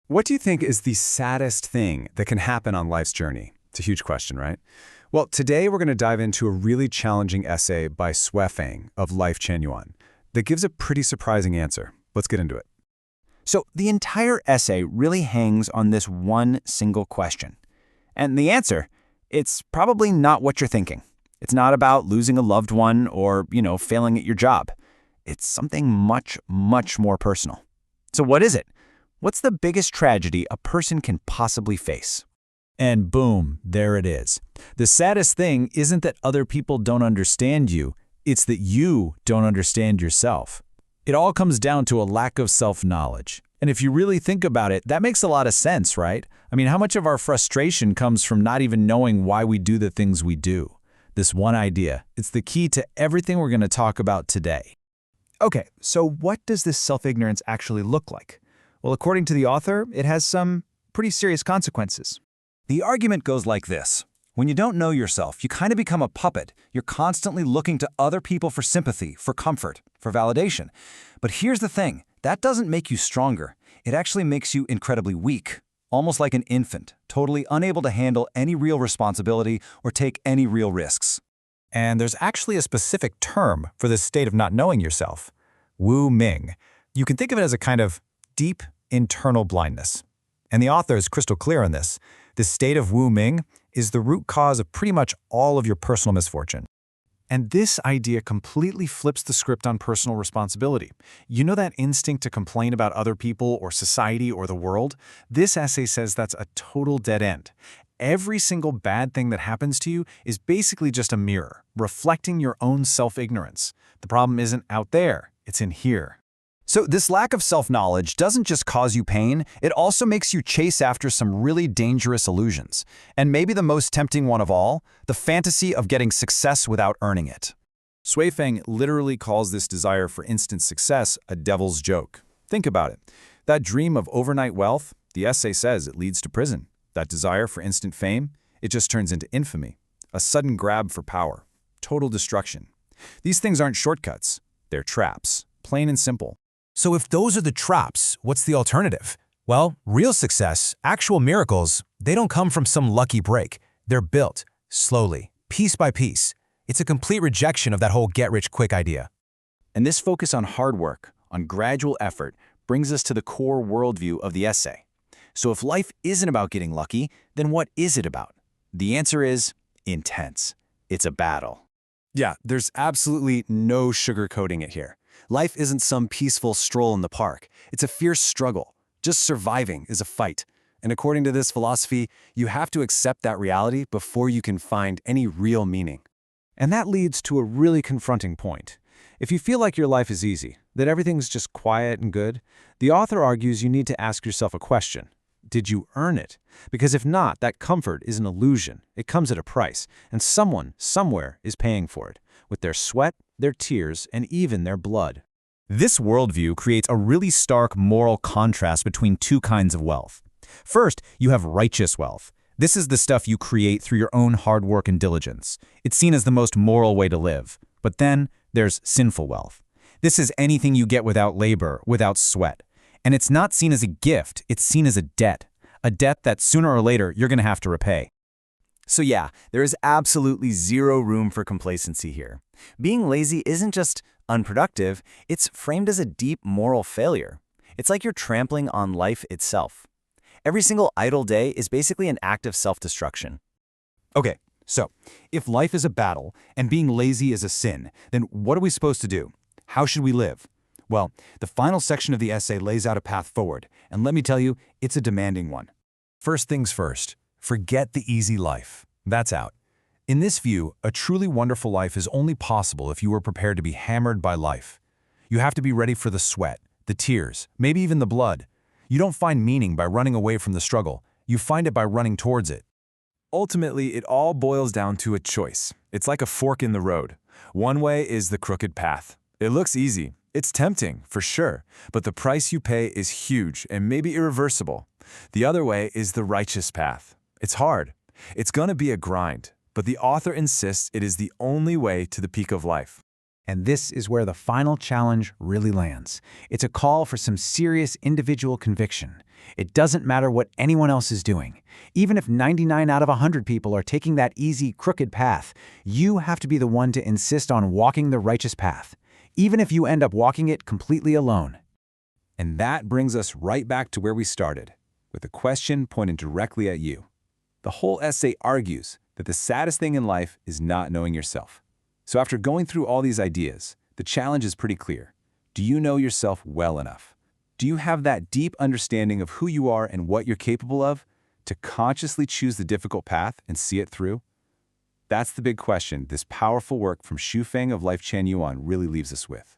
What do you think is the saddest thing that can happen on life's journey? It's a huge question, right? Well, today we're going to dive into a really challenging essay by Feng of Life Chenyuan that gives a pretty surprising answer. Let's get into it. So the entire essay really hangs on this one single question. And the answer, it's probably not what you're thinking. It's not about losing a loved one or, failing at your job. It's something much, much more personal. So what is it? What's the biggest tragedy a person can possibly face? And boom, there it is. The saddest thing isn't that other people don't understand you, it's that you don't understand yourself. It all comes down to a lack of self-knowledge. And if you really think about it, that makes a lot of sense, right? I mean, how much of our frustration comes from not even knowing why we do the things we do? This one idea, it's the key to everything we're going to talk about today. Okay, so what does this self-ignorance actually look like? Well, according to the author, it has some pretty serious consequences. The argument goes like this. When you don't know yourself, you kind of become a puppet. You're constantly looking to other people for sympathy, for comfort, for validation. But here's the thing, that doesn't make you stronger. It actually makes you incredibly weak, almost like an infant, totally unable to handle any real responsibility or take any real risks. And there's actually a specific term for this state of not knowing yourself. Wu Ming. You can think of it as a kind of deep internal blindness. And the author is crystal clear on this. This state of Wu Ming is the root cause of pretty much all of your personal misfortune. And this idea completely flips the script on personal responsibility. You know that instinct to complain about other people or society or the world? This essay says that's a total dead end. Every single bad thing that happens to you is basically just a mirror, reflecting your own self-ignorance. The problem isn't out there, it's in here. So this lack of self-knowledge doesn't just cause you pain, it also makes you chase after some really dangerous illusions. And maybe the most tempting one of all, the fantasy of getting success without earning it. Feng literally calls this desire for instant success a devil's joke. Think about it. That dream of overnight wealth, the essay says it leads to prison. That desire for instant fame, it just turns into infamy. A sudden grab for power. Total destruction. These things aren't shortcuts. They're traps. Plain and simple. So if those are the traps, what's the alternative? Well, real success, actual miracles, they don't come from some lucky break. They're built, slowly, piece by piece. It's a complete rejection of that whole get-rich-quick idea. And this focus on hard work, on gradual effort, brings us to the core worldview of the essay. So if life isn't about getting lucky, then what is it about? The answer is intense. It's a battle. Yeah, there's absolutely no sugarcoating it here. Life isn't some peaceful stroll in the park. It's a fierce struggle. Just surviving is a fight. And according to this philosophy, you have to accept that reality before you can find any real meaning. And that leads to a really confronting point. If you feel like your life is easy, that everything's just quiet and good, the author argues you need to ask yourself a question. Did you earn it? Because if not, that comfort is an illusion. It comes at a price, and someone, somewhere, is paying for it, with their sweat, their tears, and even their blood. This worldview creates a really stark moral contrast between two kinds of wealth. First, you have righteous wealth. This is the stuff you create through your own hard work and diligence. It's seen as the most moral way to live. But then, there's sinful wealth. This is anything you get without labor, without sweat. And it's not seen as a gift, it's seen as a debt that sooner or later you're going to have to repay. So yeah, there is absolutely zero room for complacency here. Being lazy isn't just unproductive, it's framed as a deep moral failure. It's like you're trampling on life itself. Every single idle day is basically an act of self-destruction. Okay, so if life is a battle and being lazy is a sin, then what are we supposed to do? How should we live? Well, the final section of the essay lays out a path forward, and let me tell you, it's a demanding one. First things first, forget the easy life. That's out. In this view, a truly wonderful life is only possible if you are prepared to be hammered by life. You have to be ready for the sweat, the tears, maybe even the blood. You don't find meaning by running away from the struggle. You find it by running towards it. Ultimately, it all boils down to a choice. It's like a fork in the road. One way is the crooked path. It looks easy. It's tempting, for sure, but the price you pay is huge and maybe irreversible. The other way is the righteous path. It's hard. It's gonna be a grind, but the author insists it is the only way to the peak of life. And this is where the final challenge really lands. It's a call for some serious individual conviction. It doesn't matter what anyone else is doing. Even if 99 out of 100 people are taking that easy, crooked path, you have to be the one to insist on walking the righteous path, even if you end up walking it completely alone. And that brings us right back to where we started, with a question pointed directly at you. The whole essay argues that the saddest thing in life is not knowing yourself. So after going through all these ideas, the challenge is pretty clear. Do you know yourself well enough? Do you have that deep understanding of who you are and what you're capable of to consciously choose the difficult path and see it through? That's the big question this powerful work from Xu Feng of Life Chan Yuan really leaves us with.